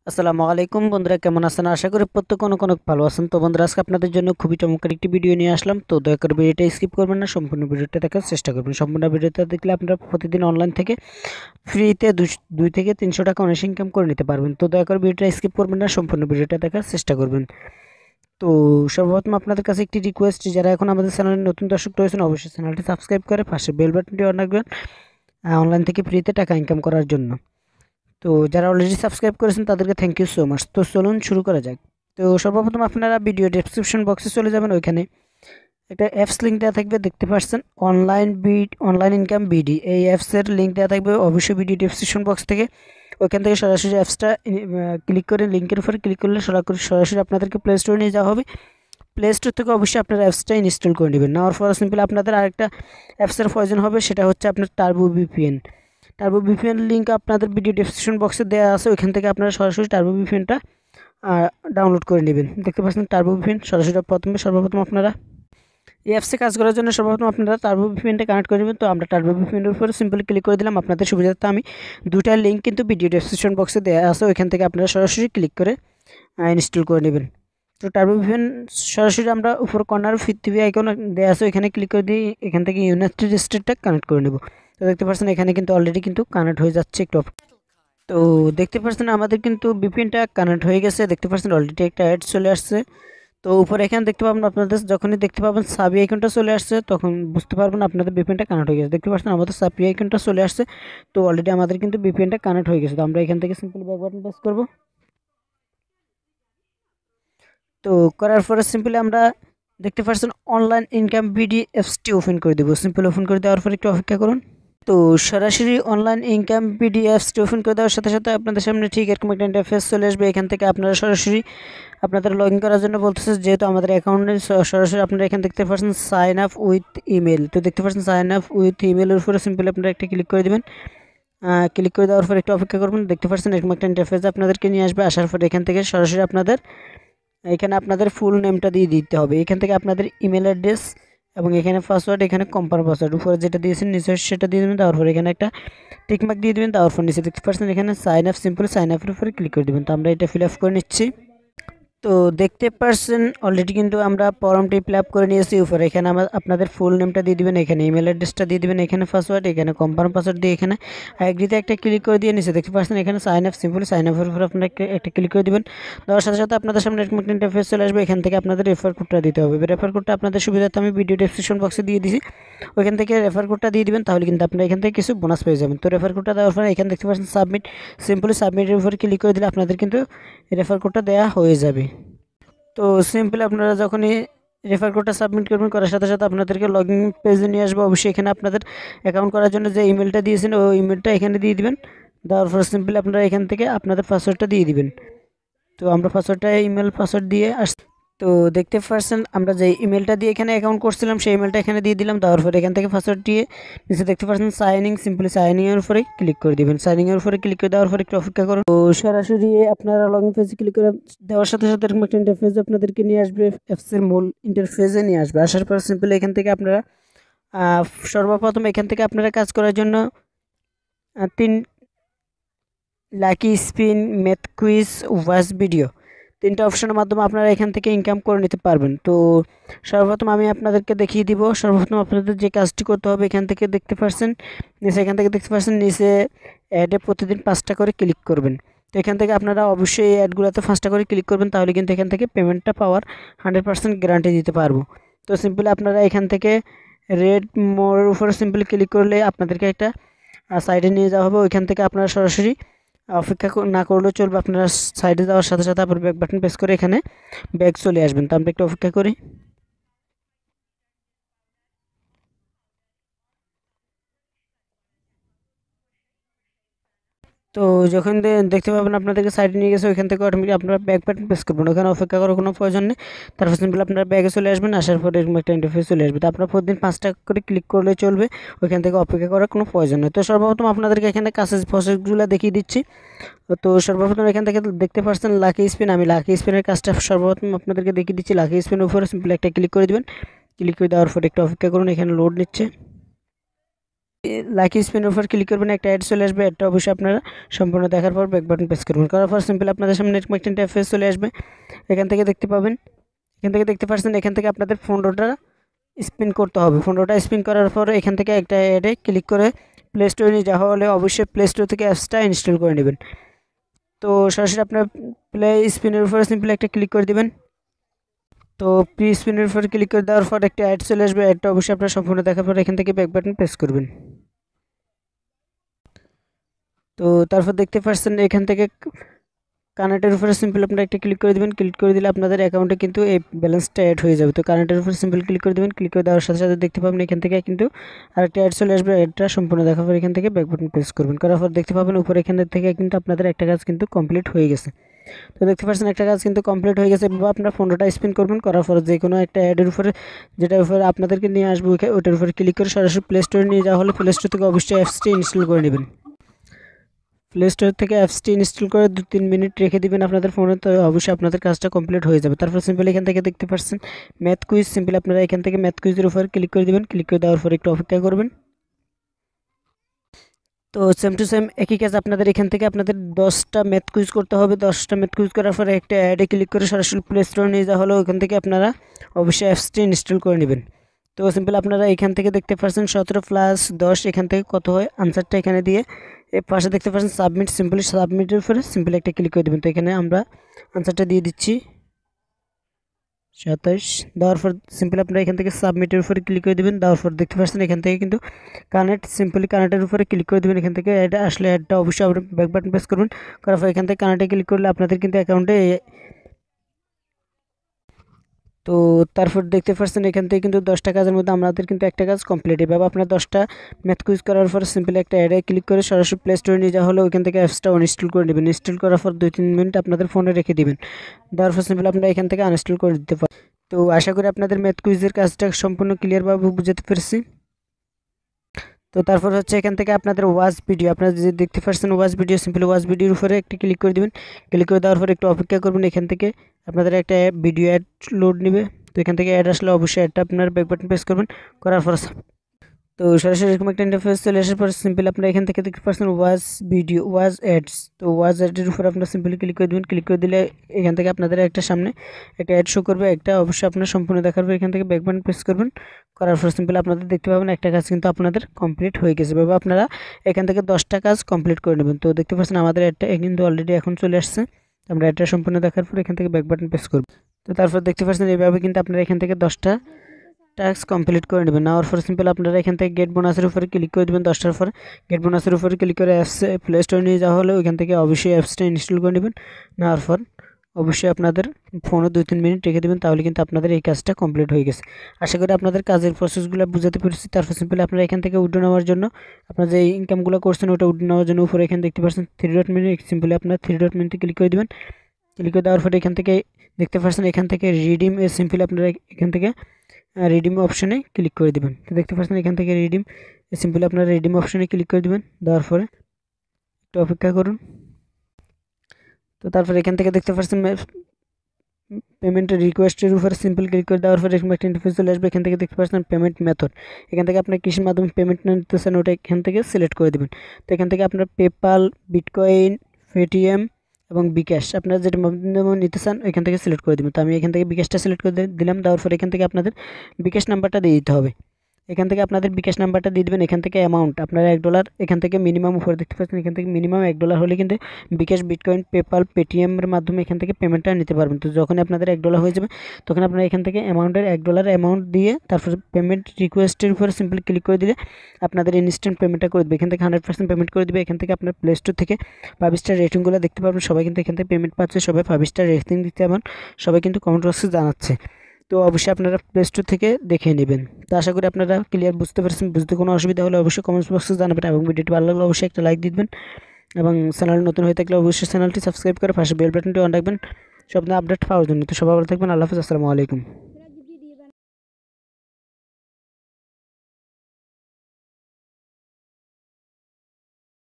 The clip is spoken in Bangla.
আসসালামু আলাইকুম বন্ধুরা, কেমন আছেন? আশা করি প্রত্যেক অনেক অনেক ভালো আছেন। তো বন্ধুরা, আজকে আপনাদের জন্য খুবই চমৎকার একটি ভিডিও নিয়ে আসলাম। তো দয়া করে ভিডিওটা স্কিপ করবেন না, সম্পূর্ণ ভিডিওটা দেখার চেষ্টা করবেন। সম্পূর্ণ ভিডিওটা দেখলে আপনারা প্রতিদিন অনলাইন থেকে ফ্রিতে 2 থেকে 300 টাকা অনায়াসে ইনকাম করে নিতে পারবেন। তো দয়া করে ভিডিওটা স্কিপ করবেন না, সম্পূর্ণ ভিডিওটা দেখার চেষ্টা করবেন। তো সর্বপ্রথম আপনাদের কাছে একটি রিকোয়েস্ট, যারা এখন আমাদের চ্যানেলে নতুন দর্শক রয়েছেন অবশ্যই চ্যানেলটি সাবস্ক্রাইব করে পাশে বেল বাটনটি অন রাখবেন অনলাইন থেকে ফ্রিতে টাকা ইনকাম করার জন্য। তো যারা অলরেডি সাবস্ক্রাইব করেছেন তাদেরকে থ্যাংক ইউ সো মাচ। তো চলুন শুরু করা যাক। তো সর্বপ্রথম আপনারা ভিডিও ডেসক্রিপশন বক্সে চলে যাবেন, ওইখানে একটা অ্যাপস লিঙ্ক দেওয়া থাকবে, দেখতে পাচ্ছেন অনলাইন ইনকাম বিডি, এই অ্যাপসের লিঙ্ক দেওয়া থাকবে অবশ্যই ভিডিও ডেসক্রিপশন বক্স থেকে। ওইখান থেকে সরাসরি অ্যাপসটা ক্লিক করে লিঙ্কের উপরে ক্লিক করলে সরাসরি আপনাদেরকে প্লে স্টোরে নিয়ে যাওয়া হবে। প্লে স্টোর থেকে অবশ্যই আপনারা অ্যাপসটা ইনস্টল করে নেবেন। নেওয়ার পর সিম্পল আপনাদের আরেকটা অ্যাপসের প্রয়োজন হবে, সেটা হচ্ছে আপনার turbo VPN. Turbo VPN link আপনাদের ভিডিও ডেসক্রিপশন বক্সে দেওয়া আছে, ওইখান থেকে আপনারা সরাসরি টার্বো ভিপিএনটা ডাউনলোড করে নেবেন। দেখতে পাচ্ছেন টার্বো ভিপিএন সরাসরি সর্বপ্রথম আপনারা এই অ্যাপসে কাজ করার জন্য সর্বপ্রথম আপনারা টার্বো ভিপিএনটা কানেক্ট করে নেবেন। তো আমরা টার্বো ভিপিএনের উপরে সিম্পলি ক্লিক করে দিলাম। আপনাদের সুবিধার্থে আমি দুইটা লিঙ্ক কিন্তু ভিডিও ডেসক্রিপশন বক্সে দেওয়া আছে, ওইখান থেকে আপনারা সরাসরি ক্লিক করে ইনস্টল করে নেবেন। তো টার্বো ভিপিএন সরাসরি আমরা উপর কর্নার পৃথিবী আইকন দেওয়া আছে, ওইখানে ক্লিক করে দিয়ে এখান থেকে ইউনাইটেড স্টেটটা কানেক্ট করে নেব। তো দেখতে পাচ্ছেন এখানে কিন্তু অলরেডি কিন্তু কানেক্ট হয়ে যাচ্ছে একটু। তো দেখতে পাচ্ছেন আমাদের কিন্তু ভিপিএনটা কানেক্ট হয়ে গেছে। দেখতে পাচ্ছেন অলরেডি একটা অ্যাড চলে আসছে। তো উপরে এখানে দেখতে পাবেন, আপনাদের যখনই দেখতে পাবেন সাবি আইকনটা চলে আসছে তখন বুঝতে পারবেন আপনাদের ভিপিএনটা কানেক্ট হয়ে গেছে। দেখতে পাচ্ছেন আমাদের সাবি আইকনটা চলে আসছে। তো অলরেডি আমাদের কিন্তু ভিপিএনটা কানেক্ট হয়ে গেছে। তো আমরা এখান থেকে সিম্পলি ব্যাক বাটন প্রেস করব। তো করার পরে সিম্পলি আমরা দেখতে পাচ্ছেন অনলাইন ইনকাম বিডি অ্যাপসটি ওপেন করে দেবো। সিম্পল ওপেন করে দেওয়ার পর একটু অপেক্ষা করুন। তো সরাসরি অনলাইন ইনকাম পিডিএফসটি ওপেন করে দেওয়ার সাথে সাথে আপনাদের সামনে ঠিক এরকম একটা ইন্টারফেস চলে আসবে। এখান থেকে আপনারা সরাসরি আপনাদের লগ ইন করার জন্য বলতেছে, যেহেতু আমাদের অ্যাকাউন্টে সরাসরি আপনারা এখানে দেখতে পাচ্ছেন সাইন আপ উইথ ইমেল। তো দেখতে পাচ্ছেন সাইন আপ উইথ ইমেলের উপরে সিম্পলি আপনারা একটা ক্লিক করে দেবেন। ক্লিক করে দেওয়ার পর একটু অপেক্ষা করবেন। দেখতে পাচ্ছেন এরকম একটা ইন্টারফেস আপনাদেরকে নিয়ে আসবে। আসার পর এখান থেকে সরাসরি এখানে আপনাদের ফুল নেমটা দিয়ে দিতে হবে। এখান থেকে আপনাদের ইমেল অ্যাড্রেস এবং এখানে পাসওয়ার্ড, এখানে কনফার্ম পাসওয়ার্ড, উপরে যেটা দিয়েছেন নিচে সেটা দিয়ে দেবেন। তারপর এখানে একটা টিকমার্ক দিয়ে দেবেন। তারপর নিচে দেখতে পাচ্ছেন এখানে সাইন আপ, সিম্পল সাইন আপের উপরে ক্লিক করে দেবেন। তো আমরা এটা ফিল আপ করে নিচ্ছি। তো দেখতে পাচ্ছেন অলরেডি কিন্তু আমরা ফর্মটি ফিল আপ করে নিয়েছি। উপরে এখানে আপনাদের ফুল নেমটা দিয়ে দিবেন, এখানে ইমেল অ্যাড্রেসটা দিয়ে দিবেন, এখানে পাসওয়ার্ড, এখানে কনফার্ম পাসওয়ার্ড দিয়ে এখানে এগ্রিতে একটা ক্লিক করে দিয়ে নিচে দেখতে পাচ্ছেন এখানে সাইন আপ, সিম্পল সাইন আপের উপরে আপনারা একটা ক্লিক করে দিবেন। দেওয়ার সাথে সাথে আপনাদের সামনে এরকম একটা ইন্টারফেস চলে আসবে। এখান থেকে আপনাদের রেফার কোডটা দিতে হবে। রেফার কোডটা আপনাদের সুবিধার্থে আমি ভিডিও ডেসক্রিপশন বক্সে দিয়ে দিয়েছি, ওইখান থেকে রেফার কোডটা দিয়ে দিবেন। তাহলে কিন্তু আপনারা এখান থেকে কিছু বোনাস পেয়ে যাবেন। তো রেফার কোডটা দেওয়ার পরে এখানে দেখতে পাচ্ছেন সাবমিট, সিম্পলি সাবমিটের উপরে ক্লিক করে দিলে আপনাদের কিন্তু রেফার কোডটা দেওয়া হয়ে যাবে। তো সিম্পলি আপনারা যখনই রেফার কোডটা সাবমিট করবেন, করার সাথে সাথে আপনাদেরকে লগইন পেজে নিয়ে আসবে। অবশ্যই এখানে আপনাদের অ্যাকাউন্ট করার জন্য যে ইমেলটা দিয়েছেন ওই ইমেলটা এখানে দিয়ে দিবেন। দেওয়ার পর সিম্পলি আপনারা এখান থেকে আপনাদের পাসওয়ার্ডটা দিয়ে দিবেন। তো আমরা পাসওয়ার্ডটা ইমেল পাসওয়ার্ড দিয়ে তো দেখতে পাচ্ছেন আমরা যে ইমেলটা দিয়ে এখানে অ্যাকাউন্ট করছিলাম সেই ইমেলটা এখানে দিয়ে দিলাম। দেওয়ার পরে এখান থেকে পাসওয়ার্ড দিয়ে নিচে দেখতে পাচ্ছেন সাইনিং, সিম্পলি সাইনিংয়ের উপরে ক্লিক করে দিবেন। সাইনিংয়ের উপরে ক্লিক করে দেওয়ার পরে একটু অপেক্ষা করুন। তো সরাসরি আপনারা লগ ইন পেজে ক্লিক করে দেওয়ার সাথে সাথে এরকম একটা ইন্টারফেস আপনাদেরকে নিয়ে আসবে, অ্যাপসের মূল ইন্টারফেসে নিয়ে আসবে। আসার পর সিম্পলি এখান থেকে আপনারা সর্বপ্রথম এখান থেকে আপনারা কাজ করার জন্য 3 lucky spin, math quiz, watch video, 3টা অপশনের মাধ্যমে আপনারা এখান থেকে ইনকাম করে নিতে পারবেন। তো সর্বপ্রথম আমি আপনাদেরকে দেখিয়ে দিব। সর্বপ্রথম আপনাদের যে কাজটি করতে হবে, এখান থেকে দেখতে পাচ্ছেন নিচে, এখান থেকে দেখতে পাচ্ছেন নিচে অ্যাডে প্রতিদিন 5টা করে ক্লিক করবেন। তো এখান থেকে আপনারা অবশ্যই এই অ্যাডগুলোতে 5টা করে ক্লিক করবেন, তাহলে কিন্তু এখান থেকে পেমেন্টটা পাওয়ার 100% গ্যারান্টি দিতে পারবো। তো সিম্পলি আপনারা এখান থেকে রেড মোড়ের উপরে সিম্পলি ক্লিক করলে আপনাদেরকে একটা সাইডে নিয়ে যাওয়া হবে। ওইখান থেকে আপনারা সরাসরি অপেক্ষা না করলেও চলবে। আপনারা সাইডে যাওয়ার সাথে সাথে আপনার ব্যাক বাটন প্রেস করে এখানে ব্যাক চলে আসবেন। তো আমরা একটু অপেক্ষা করি। তো যখন দেখতে পাবেন আপনাদেরকে সাইডে নিয়ে গেছে, ওইখান থেকে অটোমেটিক আপনারা ব্যাক বাটন প্রেস করবেন। ওখানে অপেক্ষা করার কোনো প্রয়োজন নেই। তারপর সিম্পল আপনারা ব্যাগে চলে আসবেন। আসার পরে এরকম একটা ইন্টারফেস চলে আসবে। তো আপনারা প্রতিদিন 5টা করে ক্লিক করলে চলবে, ওইখান থেকে অপেক্ষা করার কোনো প্রয়োজন নেই। তো সর্বপ্রথম আপনাদেরকে এখানে কাজের প্রসেসগুলো দেখিয়ে দিচ্ছি। তো সর্বপ্রথম এখান থেকে দেখতে পাচ্ছেন লাকি স্পিন, আমি লাকি স্পিনের কাজটা সর্বপ্রথম আপনাদেরকে দেখিয়ে দিচ্ছি। লাকি স্পিনের উপরে সিম্পল একটা ক্লিক করে দেবেন। ক্লিক করে দেওয়ার পরে একটু অপেক্ষা করুন, এখানে লোড নিচ্ছে। লাকি স্পিনের উপর ক্লিক করবেন, একটা অ্যাড চলে আসবে। অ্যাডটা অবশ্যই আপনারা সম্পূর্ণ দেখার পর ব্যাক বাটন প্রেস করবেন। করার পর সিম্পল আপনাদের সামনে এরকম একটা ইন্টারফেস চলে আসবে। এখান থেকে দেখতে পাবেন, এখান থেকে দেখতে পাচ্ছেন, এখান থেকে আপনাদের 15টা স্পিন করতে হবে। 15টা স্পিন করার পর এখান থেকে একটা অ্যাডে ক্লিক করে প্লে স্টোরে নিয়ে যাওয়া হলে অবশ্যই প্লে স্টোর থেকে অ্যাপসটা ইনস্টল করে নেবেন। তো সরাসরি আপনার প্লে স্পিনের উপরে সিম্পলি একটা ক্লিক করে দিবেন। তো প্রি স্পিনের উপরে ক্লিক করে দেওয়ার পর একটা অ্যাড চলে আসবে। অ্যাডটা অবশ্যই আপনার সম্পূর্ণ দেখার পর এখান থেকে ব্যাক বাটন প্রেস করবেন। তো তারপর দেখতে পাচ্ছেন এখান থেকে কানেক্টের উপরে সিম্পল আপনারা একটা ক্লিক করে দেবেন। ক্লিক করে দিলে আপনাদের অ্যাকাউন্টে কিন্তু এই ব্যালেন্সটা অ্যাড হয়ে যাবে। তো কানেক্টের উপরে সিম্পল ক্লিক করে দেবেন। ক্লিক করে দেওয়ার সাথে সাথে দেখতে পাবেন এখান থেকে কিন্তু আরেকটা অ্যাড চলে আসবে। অ্যাডটা সম্পূর্ণ দেখার পর এখান থেকে ব্যাক বাটন প্রেস করবেন। করার পর দেখতে পাবেন উপরে এখান থেকে কিন্তু আপনাদের একটা কাজ কিন্তু কমপ্লিট হয়ে গেছে। তো দেখতে পাচ্ছেন একটা কাজ কিন্তু কমপ্লিট হয়ে গেছে। বা আপনার 15টা স্পিন করবেন, করার পর যে কোনো একটা অ্যাডের উপরে যেটার উপরে আপনাদেরকে নিয়ে আসবে ওটার উপরে ক্লিক করে সরাসরি প্লে স্টোরে নিয়ে যাওয়া হলে প্লে স্টোর থেকে অবশ্যই অ্যাপসটি ইনস্টল করে নেবেন। প্লে স্টোর থেকে অ্যাপসটি ইনস্টল করে 2-3 মিনিট রেখে দিবেন আপনাদের ফোনে। তো অবশ্যই আপনাদের কাজটা কমপ্লিট হয়ে যাবে। তারপর সিম্পল এখান থেকে দেখতে পাচ্ছেন ম্যাথ কুইজ, সিম্পল আপনারা এখান থেকে ম্যাথ কুইজের উপর ক্লিক করে দিবেন। ক্লিক করে দেওয়ার পর একটু অপেক্ষা করবেন। তো সেম টু সেম একই কাজ আপনাদের এখান থেকে আপনাদের 10টা ম্যাথ কুইজ করতে হবে। 10টা ম্যাথ কুইজ করার পরে একটা অ্যাডে ক্লিক করে সরাসরি প্লে স্টোরে নিয়ে যাওয়া হলো, ওখান থেকে আপনারা অবশ্যই অ্যাপসটি ইনস্টল করে নেবেন। তো সিম্পল আপনারা এখান থেকে দেখতে পাচ্ছেন 17+10 এখান থেকে কত হয় আনসারটা এখানে দিয়ে এর পাশে দেখতে পাচ্ছেন সাবমিট, সিম্পলি সাবমিটের উপরে সিম্পল একটা ক্লিক করে দেবেন। তো এখানে আমরা আনসারটা দিয়ে দিচ্ছি 27। দেওয়ার পর সিম্পলি আপনারা এখান থেকে সাবমিটের উপরে ক্লিক করে দেবেন। দেওয়ার পর দেখতে পাচ্ছেন এখান থেকে কিন্তু কানেক্ট, সিম্পলি কানেক্টের উপরে ক্লিক করে দেবেন। এখান থেকে অ্যাড আসলে অ্যাডটা অবশ্যই আপনি ব্যাক বাটন প্রেস করবেন। করার পর এখান থেকে কানেক্টে ক্লিক করলে আপনাদের কিন্তু অ্যাকাউন্টে তো তারপর দেখতে পাচ্ছেন এখান থেকে কিন্তু 10টা কাজের মধ্যে আমাদের কিন্তু একটা কাজ কমপ্লিট। এভাবে আপনার 10টা ম্যাথ কুইজ করার পর সিম্পলি একটা অ্যাডে ক্লিক করে সরাসরি প্লে স্টোরে নিয়ে যাওয়া হলে ওইখান থেকে অ্যাপসটা ইনস্টল করে নেবেন। ইনস্টল করার পর 2-3 মিনিট আপনাদের ফোনে রেখে দিবেন। দেওয়ার পর সিম্পলি আপনারা এখান থেকে আনইনস্টল করে দিতে পারেন। তো আশা করি আপনাদের ম্যাথ কুইজের কাজটা সম্পূর্ণ ক্লিয়ারভাবে বুঝাতে পেরেছি। তো তারপর হচ্ছে এখান থেকে আপনাদের ওয়াচ ভিডিও, আপনারা যে দেখতে পাচ্ছেন ওয়াচ ভিডিও, সিম্পলি ওয়াচ ভিডিওর উপরে একটি ক্লিক করে দিবেন। ক্লিক করে দেওয়ার পর একটু অপেক্ষা করবেন। এখান থেকে আপনাদের একটা ভিডিও অ্যাড লোড নেবে। তো এখান থেকে অ্যাড আসলে অবশ্যই অ্যাডটা আপনার ব্যাক বাটন প্রেস করবেন। করার পর তো সরাসরি এরকম একটা ইন্টারফেস চলে আসার পর সিম্পলি আপনারা এখান থেকে দেখতে পাচ্ছেন ওয়াচ ভিডিও, ওয়াচ অ্যাডস। তো ওয়াচ অ্যাডের উপর আপনারা সিম্পলি ক্লিক করে দেবেন। ক্লিক করে দিলে এখান থেকে আপনাদের একটা সামনে একটা অ্যাড শো করবে। একটা অবশ্যই আপনার সম্পূর্ণ দেখার পর এখান থেকে ব্যাক বাটন প্রেস করবেন। করার পর সিম্পলি আপনাদের দেখতে পাবেন একটা কাজ কিন্তু আপনাদের কমপ্লিট হয়ে গেছে। এভাবে আপনারা এখান থেকে 10টা কাজ কমপ্লিট করে নেবেন। তো দেখতে পাচ্ছেন আমাদের অ্যাডটা কিন্তু অলরেডি এখন চলে আসছে। আমরা অ্যাডটা সম্পূর্ণ দেখার পর এখান থেকে ব্যাক বাটন প্রেস করব। তো তারপর দেখতে পাচ্ছেন এইভাবে কিন্তু আপনারা এখান থেকে 10টা টাস্ক কমপ্লিট করে নেবেন। নেওয়ার পর সিম্পল আপনারা এখান থেকে গেট বোনাসের উপরে ক্লিক করে দেবেন। 10টার পর গেট বোনাসের উপরে ক্লিক করে অ্যাপস প্লে স্টোরে নিয়ে যাওয়া হলে ওইখান থেকে অবশ্যই অ্যাপসটা ইনস্টল করে নেবেন। নেওয়ার পর অবশ্যই আপনাদের ফোনে 2-3 মিনিট রেখে দেবেন, তাহলে কিন্তু আপনাদের এই কাজটা কমপ্লিট হয়ে গেছে। আশা করি আপনাদের কাজের প্রসেসগুলো বুঝাতে পেরেছি। তারপর সিম্পলি আপনারা এখান থেকে উইথড্র নেওয়ার জন্য আপনার যে ইনকামগুলো করছেন ওটা উইথড্র নেওয়ার জন্য উপরে এখানে দেখতে পাচ্ছেন 3 ডট মেনু, সিম্পলি আপনার 3 ডট মেনুতে ক্লিক করে দেবেন। ক্লিক করে দেওয়ার পরে এখান থেকে দেখতে পাচ্ছেন এখান থেকে রিডিম সিম্পলি আপনারা এখান থেকে রিডিম অপশনে ক্লিক করে দেবেন। তো দেখতে পাচ্ছেন এখান থেকে রিডিম, সিম্পলি আপনারা রিডিম অপশনে ক্লিক করে দেবেন। দেওয়ার পরে একটু অপেক্ষা করুন। তো তারপর এখান থেকে দেখতে পাচ্ছেন পেমেন্টের রিকোয়েস্টের উপরে সিম্পল ক্লিক করে দেওয়ার পরে এরকম একটা ইন্টারফেস চলে আসবে। এখান থেকে দেখতে পাচ্ছেন পেমেন্ট মেথড, এখান থেকে আপনার কিসের মাধ্যমে পেমেন্ট নিতে চান ওটা এখান থেকে সিলেক্ট করে দেবেন। তো এখান থেকে আপনার পেপাল, বিটকয়েন, পেটিএম এবং বিকাশ আপনারা যেটা মাধ্যমে নিতে চান এখান থেকে সিলেক্ট করে দেবেন। তো আমি এখান থেকে বিকাশটা সিলেক্ট করে দিলাম। দেওয়ার পরে এখান থেকে আপনাদের বিকাশ নাম্বারটা দিয়ে দিতে হবে। এখান থেকে আপনাদের বিকাশ নাম্বারটা দিয়ে দেবেন। এখান থেকে অ্যামাউন্ট আপনারা $1 এখান থেকে মিনিমাম উপরে দেখতে পাচ্ছেন এখান থেকে মিনিমাম $1 হলে কিন্তু বিকাশ, বিটকয়েন, পেপাল, পেটিএমের মাধ্যমে এখান থেকে পেমেন্টটা নিতে পারবেন। তো যখন আপনাদের $1 হয়ে যাবে তখন আপনারা এখান থেকে অ্যামাউন্টের $1 অ্যামাউন্ট দিয়ে তারপর পেমেন্ট রিকোয়েস্টের উপরে সিম্পলি ক্লিক করে দিলে আপনাদের ইনস্ট্যান্ট পেমেন্টটা করে দেবে। এখান থেকে 100% পেমেন্ট করে দেবে। এখান থেকে আপনার প্লে স্টোর থেকে 5 স্টার রেটিংগুলো দেখতে পারবেন। সবাই কিন্তু এখান থেকে পেমেন্ট পাচ্ছে, সবাই 5 স্টার রেটিং দিতে পারেন, সবাই কিন্তু কমেন্ট বক্সে জানাচ্ছে। তো অবশ্যই আপনারা প্লে স্টোর থেকে দেখে নেবেন। তো আশা করি আপনারা ক্লিয়ার বুঝতে পারছেন। বুঝতে কোনো অসুবিধা হলে অবশ্যই কমেন্টস বক্সে জানাবেন এবং ভিডিওটি ভালো লাগলে অবশ্যই একটা লাইক দিবেন এবং চ্যানেল নতুন হয়ে থাকলে অবশ্যই চ্যানেলটি সাবস্ক্রাইব করে পাশে বেল বাটনটি অন রাখবেন সব আপডেট পাওয়ার জন্য। তো সবাই ভালো থাকবেন। আল্লাহ হাফেজ, আসসালামু আলাইকুম।